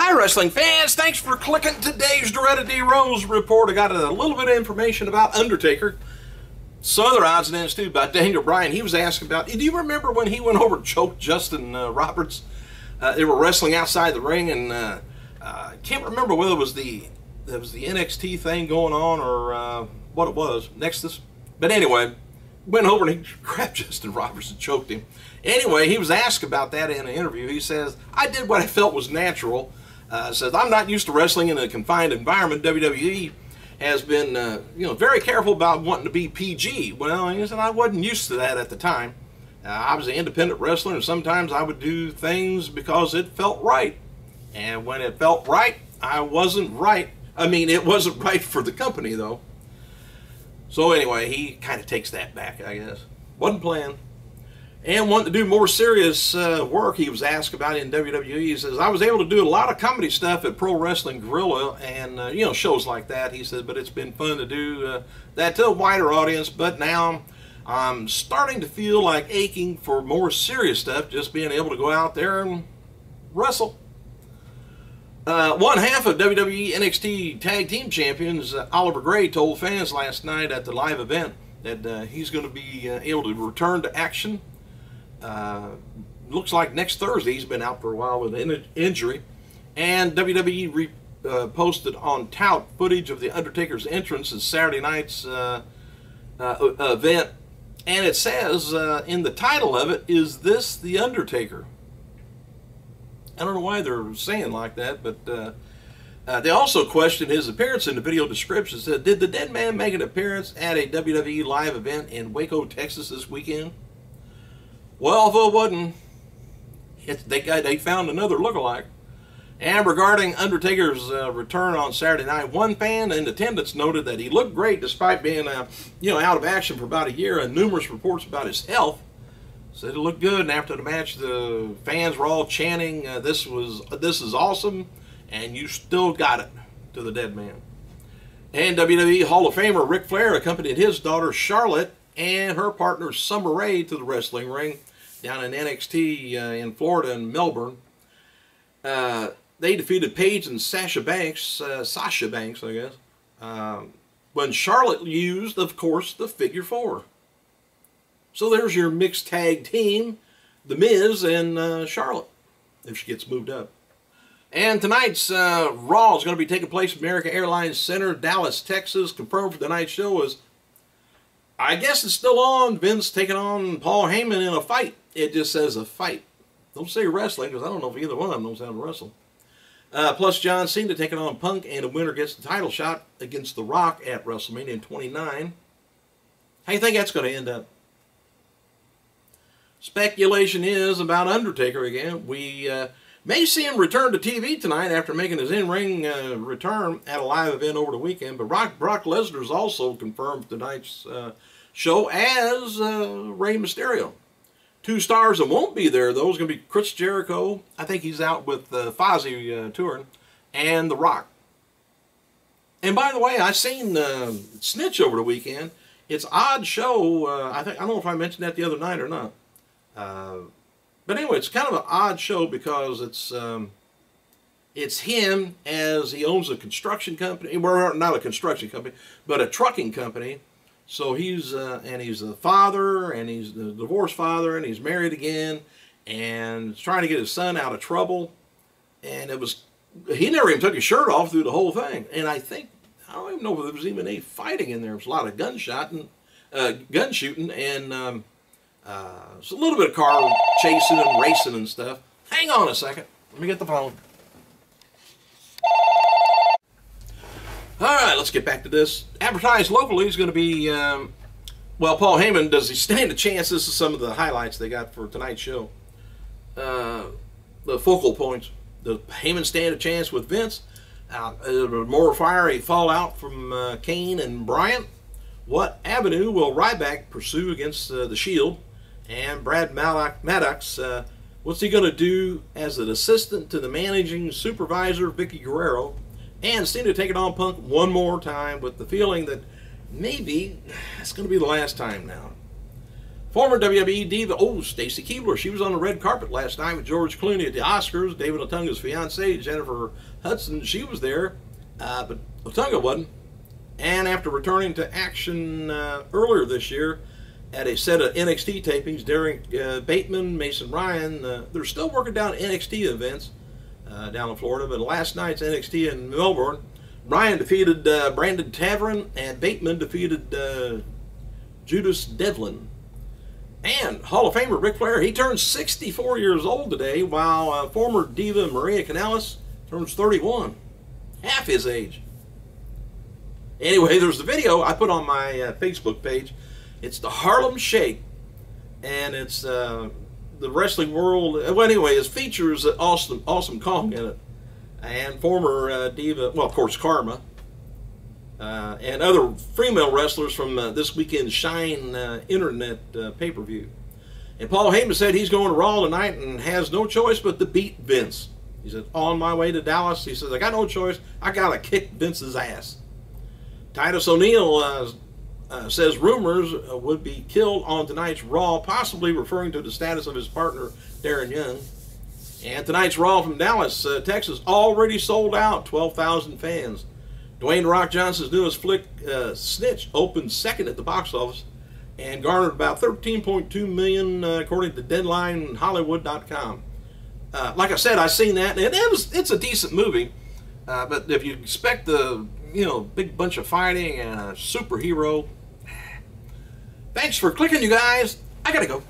Hi wrestling fans, thanks for clicking today's Doretta D. Rose report. I got a little bit of information about Undertaker. Some other odds and ends too about Daniel Bryan. He was asked about, do you remember when he went over and choked Justin Roberts? They were wrestling outside the ring, and I can't remember whether it was the NXT thing going on or what it was, Nexus. But anyway, went over and he grabbed Justin Roberts and choked him. Anyway, he was asked about that in an interview. He says, I did what I felt was natural. Says, I'm not used to wrestling in a confined environment. WWE has been, very careful about wanting to be PG. Well, he said, I wasn't used to that at the time. I was an independent wrestler, and sometimes I would do things because it felt right. And when it felt right, I wasn't right. I mean, it wasn't right for the company, though. So anyway, he kind of takes that back, I guess. Wasn't planned. And wanting to do more serious work, he was asked about it in WWE. He says, I was able to do a lot of comedy stuff at Pro Wrestling Guerrilla and, shows like that. He said, but it's been fun to do that to a wider audience. But now I'm starting to feel like aching for more serious stuff, just being able to go out there and wrestle. One half of WWE NXT Tag Team Champions, Oliver Gray, told fans last night at the live event that he's going to be able to return to action. Looks like next Thursday. He's been out for a while with an injury. And WWE posted on Tout footage of the Undertaker's entrance at Saturday night's event. And it says in the title of it, is this the Undertaker? I don't know why they're saying like that, but they also questioned his appearance in the video description. Said, did the dead man make an appearance at a WWE live event in Waco, Texas this weekend? Well, if it wasn't, they found another lookalike. And regarding Undertaker's return on Saturday night, one fan in attendance noted that he looked great despite being out of action for about a year, and numerous reports about his health. Said it looked good, and after the match, the fans were all chanting, "This is awesome," and you still got it to the dead man. And WWE Hall of Famer Ric Flair accompanied his daughter Charlotte and her partner Summer Rae to the wrestling ring down in NXT in Florida and Melbourne. They defeated Paige and Sasha Banks, I guess, when Charlotte used, of course, the figure 4. So there's your mixed tag team, The Miz and Charlotte, if she gets moved up. And tonight's Raw is going to be taking place at American Airlines Center, Dallas, Texas. Confirmed for tonight's show is, I guess it's still on, Vince taking on Paul Heyman in a fight. It just says a fight. Don't say wrestling, because I don't know if either one of them knows how to wrestle. Plus John Cena taking on Punk, and the winner gets the title shot against The Rock at WrestleMania 29. How do you think that's going to end up? Speculation is about Undertaker again. We may see him return to TV tonight after making his in-ring return at a live event over the weekend. But Brock Lesnar is also confirmed for tonight's show as Rey Mysterio. 2 stars that won't be there, though, is going to be Chris Jericho. I think he's out with Fozzy touring, and The Rock. And by the way, I seen Snitch over the weekend. It's an odd show. I don't know if I mentioned that the other night or not. But anyway, it's kind of an odd show because it's him as he owns a construction company. Well, not a construction company, but a trucking company. So he's a father, and he's the divorced father, and he's married again, and trying to get his son out of trouble. And he never even took his shirt off through the whole thing. And I don't even know if there was even any fighting in there. There was a lot of gun shooting, and so a little bit of car chasing and racing and stuff. Hang on a second. Let me get the phone. All right, let's get back to this. Advertised locally is going to be, Paul Heyman, does he stand a chance? This is some of the highlights they got for tonight's show. The focal points. Does Heyman stand a chance with Vince? More fiery fallout from Kane and Bryan. What avenue will Ryback pursue against the Shield? And Brad Maddox, what's he going to do as an assistant to the managing supervisor, Vicky Guerrero? And Cena taking on Punk one more time with the feeling that maybe it's going to be the last time now. Former WWE diva, Stacy Keibler. She was on the red carpet last night with George Clooney at the Oscars. David Otunga's fiancee, Jennifer Hudson, she was there, but Otunga wasn't. And after returning to action earlier this year at a set of NXT tapings, Derek Bateman, Mason Ryan, they're still working down NXT events down in Florida, but last night's NXT in Melbourne, Bryan defeated Brandon Tavern, and Bateman defeated Judas Devlin. And Hall of Famer Ric Flair, he turns 64 years old today, while former diva Maria Kanellis turns 31. Half his age. Anyway, there's the video I put on my Facebook page. It's the Harlem Shake, and it's the wrestling world. Well, anyway, it features Awesome Kong in it, and former diva, well, of course, KHARMA, and other female wrestlers from this weekend's Shine Internet pay-per-view. And Paul Heyman said he's going to Raw tonight and has no choice but to beat Vince. He said, on my way to Dallas, he says, I got no choice. I got to kick Vince's ass. Titus O'Neil says rumors would be killed on tonight's Raw, possibly referring to the status of his partner, Darren Young. And tonight's Raw from Dallas, Texas, already sold out, 12,000 fans. Dwayne "The Rock" Johnson's newest flick, Snitch, opened second at the box office and garnered about $13.2 million, according to DeadlineHollywood.com. Like I said, I've seen that, and it's a decent movie. But if you expect the big bunch of fighting and a superhero, thanks for clicking, you guys. I gotta go.